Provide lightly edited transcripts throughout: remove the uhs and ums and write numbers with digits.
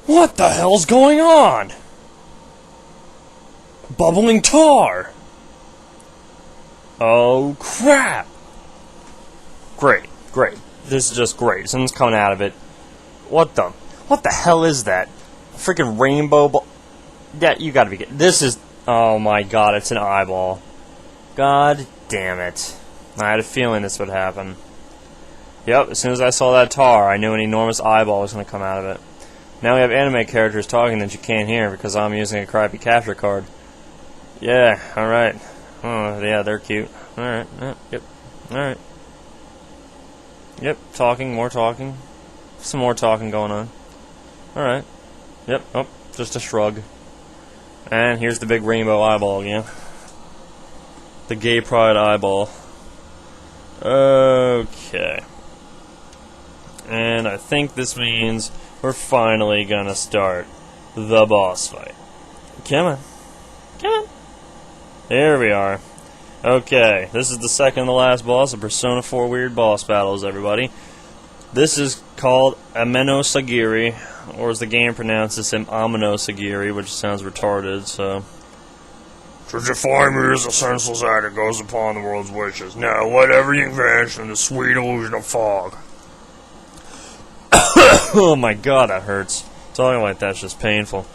What the hell's going on? Bubbling tar! Oh, crap! Great, great. This is just great. Something's coming out of it. What the hell is that? Freaking rainbow ball? Yeah, you gotta be kidding. This is... Oh my god, it's an eyeball. God damn it. I had a feeling this would happen. Yep, as soon as I saw that tar, I knew an enormous eyeball was going to come out of it. Now we have anime characters talking that you can't hear because I'm using a crappy capture card. Yeah, alright. Oh, yeah, they're cute. Alright, yep, alright. Yep, talking, more talking. Some more talking going on. Alright. Yep, oh, just a shrug. And here's the big rainbow eyeball again. The gay pride eyeball. Okay. And I think this means we're finally gonna start the boss fight. Come on. Come on. Here we are. Okay, this is the second to last boss of Persona 4 Weird Boss Battles, everybody. This is called Ameno-Sagiri, or as the game pronounces him, Ameno-Sagiri, which sounds retarded, so... To define me as a senseless act that goes upon the world's wishes. Now, whatever you vanish in the sweet illusion of fog. Oh my god, that hurts. Talking like that's just painful.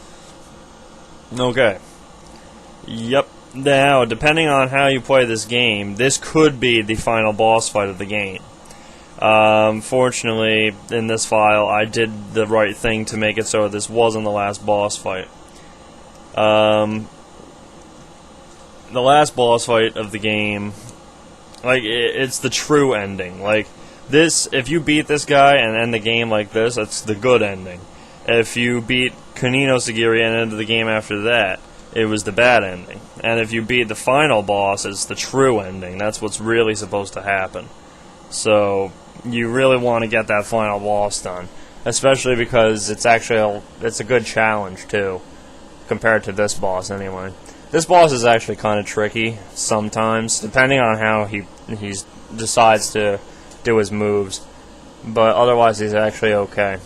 Okay. Yep. Now, depending on how you play this game, this could be the final boss fight of the game. Fortunately, in this file, I did the right thing to make it so this wasn't the last boss fight. The last boss fight of the game, like, it's the true ending. Like, this, if you beat this guy and end the game like this, that's the good ending. If you beat Ameno-Sagiri and end the game after that, it was the bad ending. And if you beat the final boss, it's the true ending. That's what's really supposed to happen. So, you really want to get that final boss done. Especially because it's actually it's a good challenge, too. Compared to this boss, anyway. This boss is actually kind of tricky sometimes, depending on how he decides to do his moves. But otherwise, he's actually okay.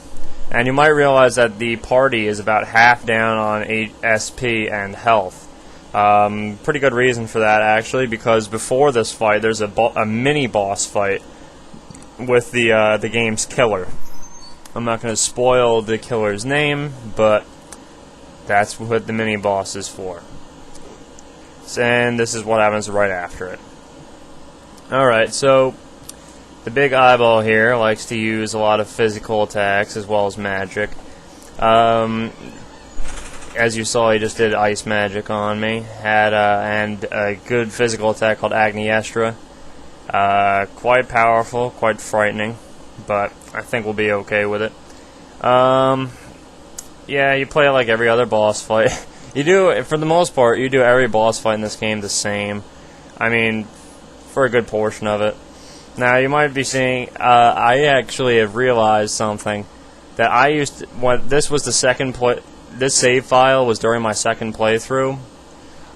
And you might realize that the party is about half down on SP and health. Pretty good reason for that, actually, because before this fight, there's a mini-boss fight with the game's killer. I'm not going to spoil the killer's name, but that's what the mini-boss is for. And this is what happens right after it. Alright, so the big eyeball here likes to use a lot of physical attacks as well as magic. As you saw, he just did ice magic on me. Had and a good physical attack called Agniestra. Quite powerful, quite frightening, but I think we'll be okay with it. Yeah, you play it like every other boss fight. You do, for the most part, you do every boss fight in this game the same. I mean, for a good portion of it. Now, you might be seeing, I actually have realized something. That I used to, when this was the second this save file was during my second playthrough.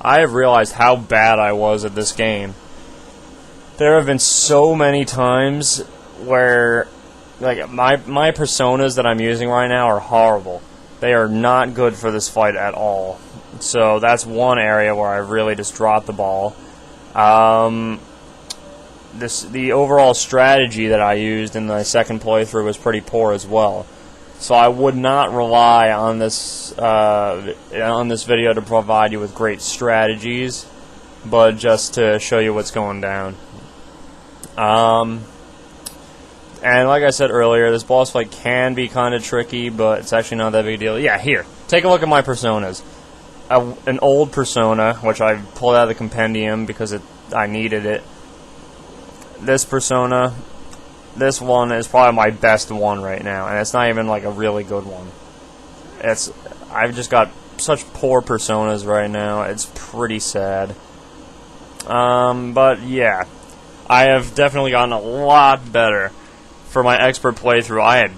I have realized how bad I was at this game. There have been so many times where, like, my personas that I'm using right now are horrible. They are not good for this fight at all. So that's one area where I really just dropped the ball. The overall strategy that I used in the second playthrough was pretty poor as well. So I would not rely on this video to provide you with great strategies, but just to show you what's going down. And like I said earlier, this boss fight can be kind of tricky, but it's actually not that big a deal. Yeah, here, take a look at my personas. An old persona, which I pulled out of the compendium because I needed it. This persona, this one is probably my best one right now, and it's not even like a really good one. I've just got such poor personas right now. It's pretty sad. But yeah, I have definitely gotten a lot better. For my expert playthrough, I had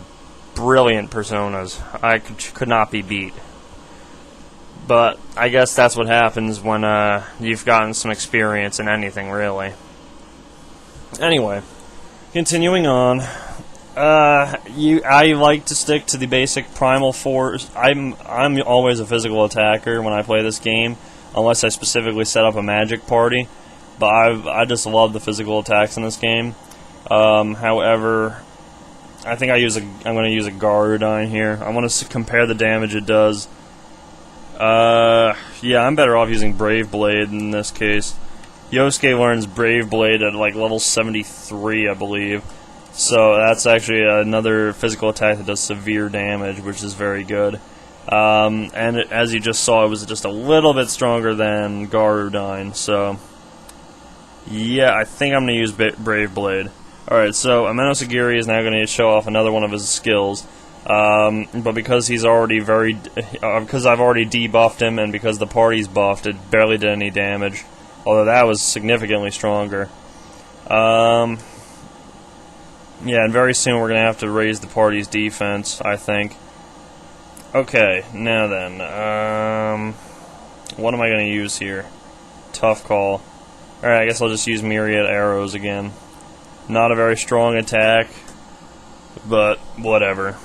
brilliant personas. I could not be beat. But I guess that's what happens when you've gotten some experience in anything, really. Anyway, continuing on. I like to stick to the basic primal force. I'm always a physical attacker when I play this game, unless I specifically set up a magic party. But I just love the physical attacks in this game. However, I think I'm going to use a Garudine here. I want to compare the damage it does. Yeah, I'm better off using Brave Blade in this case. Yosuke learns Brave Blade at like level 73, I believe. So that's actually another physical attack that does severe damage, which is very good. And as you just saw, it was just a little bit stronger than Garudine. So, yeah, I think I'm going to use Brave Blade. Alright, so Ameno-Sagiri is now going to show off another one of his skills. But because he's already because I've already debuffed him, and because the party's buffed, it barely did any damage. Although that was significantly stronger. Yeah, and very soon we're going to have to raise the party's defense, I think. Okay, now then, what am I going to use here? Tough call. Alright, I guess I'll just use Myriad Arrows again. Not a very strong attack, but whatever.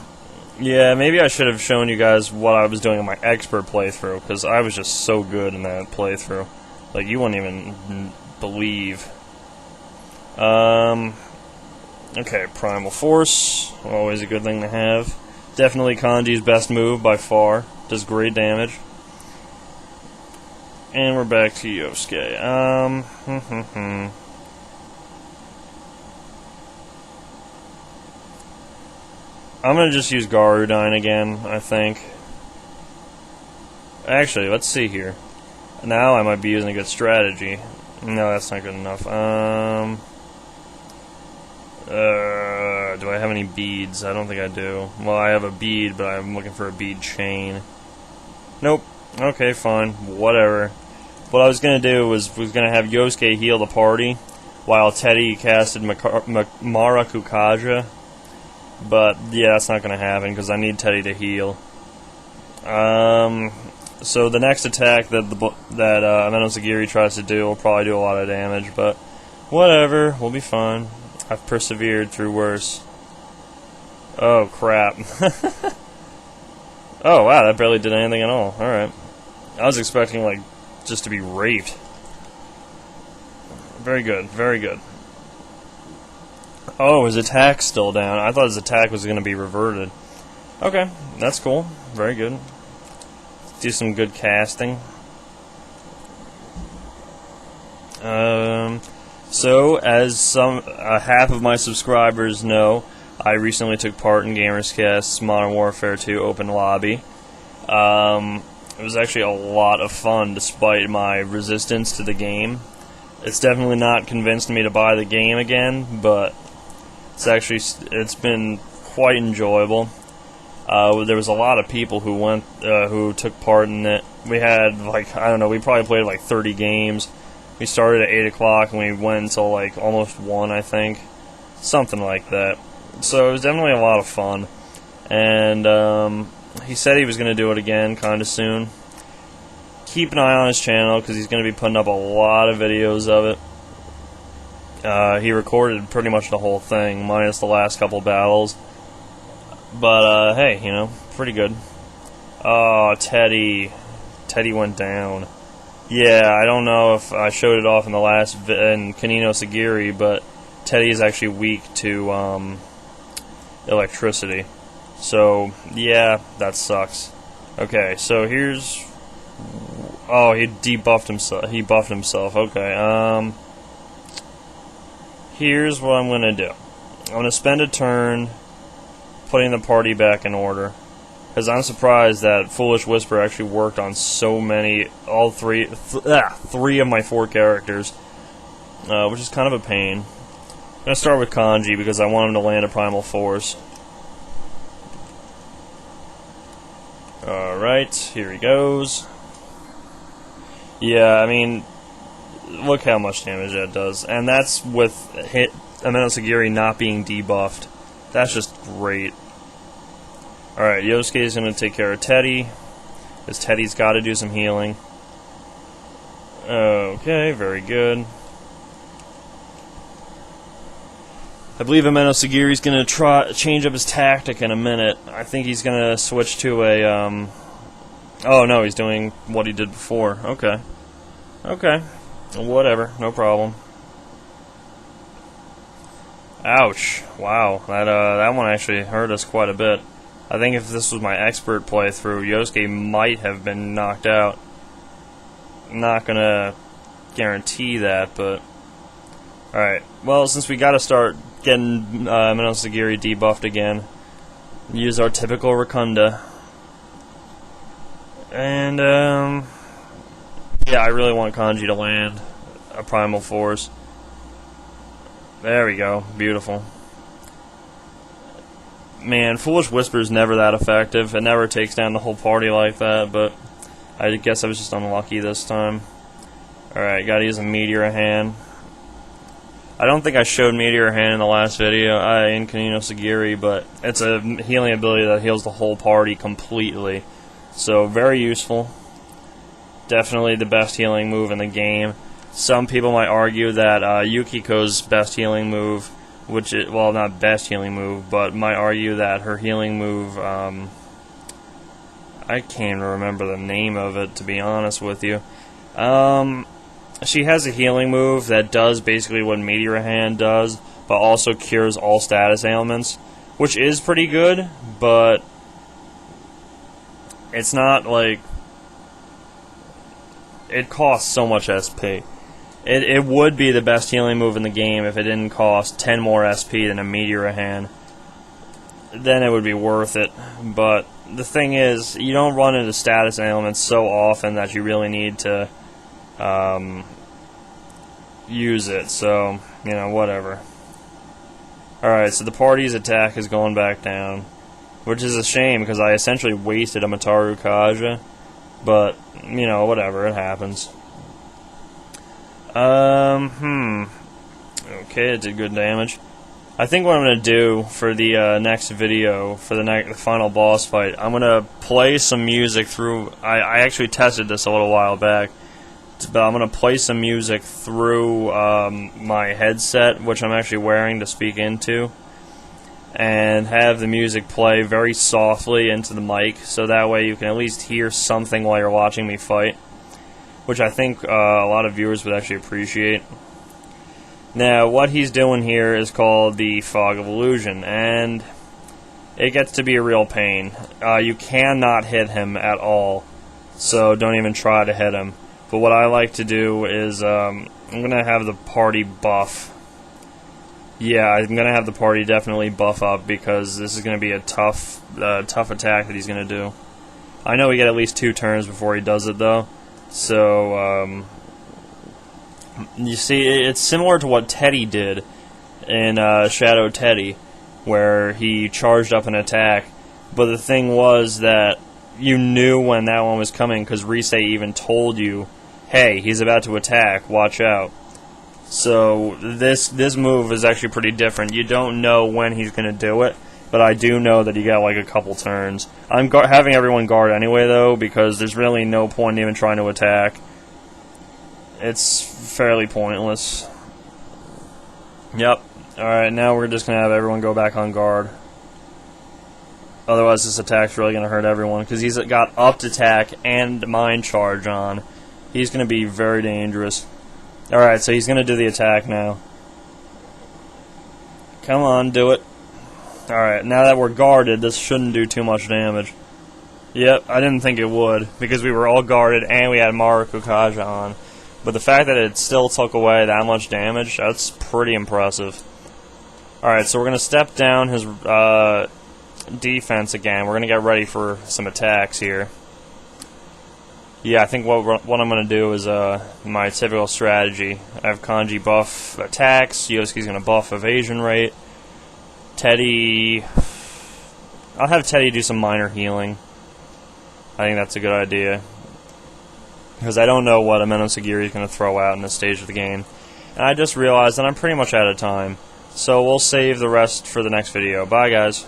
Yeah, maybe I should have shown you guys what I was doing in my expert playthrough, because I was just so good in that playthrough. Like, you wouldn't even believe. Okay, Primal Force, always a good thing to have. Definitely Kanji's best move by far, does great damage. And we're back to Yosuke. I'm gonna just use Garudine again, I think. Actually, let's see here. Now I might be using a good strategy. No, that's not good enough. Do I have any beads? I don't think I do. Well, I have a bead, but I'm looking for a bead chain. Nope. Okay, fine. Whatever. What I was going to do was going to have Yosuke heal the party, while Teddy casted Marakukaja. But, yeah, that's not going to happen, because I need Teddy to heal. So the next attack that Ameno-Sagiri tries to do will probably do a lot of damage, but whatever, we'll be fine. I've persevered through worse. Oh, crap. Oh, wow, that barely did anything at all. Alright. I was expecting, like, just to be raped. Very good, very good. Oh, his attack's still down. I thought his attack was going to be reverted. Okay, that's cool. Very good. Do some good casting. So, as half of my subscribers know, I recently took part in Gamerscast's Modern Warfare 2 Open Lobby. It was actually a lot of fun, despite my resistance to the game. It's definitely not convinced me to buy the game again, but it's been quite enjoyable. There was a lot of people who took part in it. We had, like, I don't know, we probably played like 30 games. We started at 8 o'clock and we went until like almost 1, I think. Something like that. So it was definitely a lot of fun. And he said he was going to do it again kind of soon. Keep an eye on his channel, because he's going to be putting up a lot of videos of it. He recorded pretty much the whole thing, minus the last couple battles. But, hey, you know, pretty good. Oh, Teddy. Teddy went down. Yeah, I don't know if I showed it off in the last in Ameno-Sagiri, but Teddy is actually weak to electricity. So, yeah, that sucks. Okay, so here's... Oh, he debuffed himself. He buffed himself. Okay, here's what I'm going to do. I'm going to spend a turn putting the party back in order. Because I'm surprised that Foolish Whisper actually worked on so many, three of my 4 characters, which is kind of a pain. I'm going to start with Kanji because I want him to land a Primal Force. Alright, here he goes. Yeah, I mean, look how much damage that does. And that's with Ameno-Sagiri not being debuffed. That's just great. Alright, Yosuke is going to take care of Teddy, because Teddy's got to do some healing. Okay, very good. I believe Ameno-Sagiri is going to change up his tactic in a minute. I think he's going to switch to a, oh no, he's doing what he did before. Okay. Okay. Whatever. No problem. Ouch. Wow. That one actually hurt us quite a bit. I think if this was my expert playthrough, Yosuke might have been knocked out. Not going to guarantee that, but... Alright. Well, since we got to start getting Ameno-Sagiri debuffed again, use our typical Racunda. And, yeah, I really want Kanji to land a Primal Force. There we go. Beautiful. Man, Foolish Whisper's never that effective. It never takes down the whole party like that, but I guess I was just unlucky this time. Alright, gotta use a Meteor Hand. I don't think I showed Meteor Hand in the last video in Ameno-Sagiri, but it's a healing ability that heals the whole party completely. So, very useful. Definitely the best healing move in the game. Some people might argue that Yukiko's best healing move, which is, well, not best healing move, but might argue that her healing move, I can't remember the name of it, to be honest with you. She has a healing move that does basically what Meteor Hand does, but also cures all status ailments, which is pretty good, but it's not like... It costs so much SP. It would be the best healing move in the game if it didn't cost 10 more SP than a Meteor Hand. Then it would be worth it. But the thing is, you don't run into status ailments so often that you really need to use it. So, you know, whatever. Alright, so the party's attack is going back down. Which is a shame, because I essentially wasted a Mataru Kaja. But, you know, whatever, it happens. Okay, it did good damage. I think what I'm going to do for the next video, for the final boss fight, I'm going to play some music through... I actually tested this a little while back, but I'm going to play some music through my headset, which I'm actually wearing to speak into, and have the music play very softly into the mic, so that way you can at least hear something while you're watching me fight, which I think a lot of viewers would actually appreciate. Now, what he's doing here is called the Fog of Illusion, and it gets to be a real pain. You cannot hit him at all, so don't even try to hit him. But what I like to do is, I'm going to have the party buff. Yeah, I'm going to have the party definitely buff up, because this is going to be a tough attack that he's going to do. I know we get at least 2 turns before he does it, though. So, you see, it's similar to what Teddy did in Shadow Teddy, where he charged up an attack, but the thing was that you knew when that one was coming, because Rise even told you, hey, he's about to attack, watch out. So, this move is actually pretty different. You don't know when he's going to do it, but I do know that you got like a couple turns. I'm having everyone guard anyway, though, because there's really no point in even trying to attack. It's fairly pointless. Yep. Alright, now we're just going to have everyone go back on guard. Otherwise, this attack's really going to hurt everyone, because he's got upped attack and mind charge on. He's going to be very dangerous. Alright, so he's going to do the attack now. Come on, do it. Alright, now that we're guarded, this shouldn't do too much damage. Yep, I didn't think it would, because we were all guarded and we had Maruko Kaja on. But the fact that it still took away that much damage, that's pretty impressive. Alright, so we're going to step down his defense again. We're going to get ready for some attacks here. Yeah, I think what I'm going to do is my typical strategy. I have Kanji buff attacks, Yosuke's going to buff evasion rate. Teddy... I'll have Teddy do some minor healing. I think that's a good idea. Because I don't know what Ameno-Sagiri is going to throw out in this stage of the game. And I just realized that I'm pretty much out of time. So we'll save the rest for the next video. Bye, guys.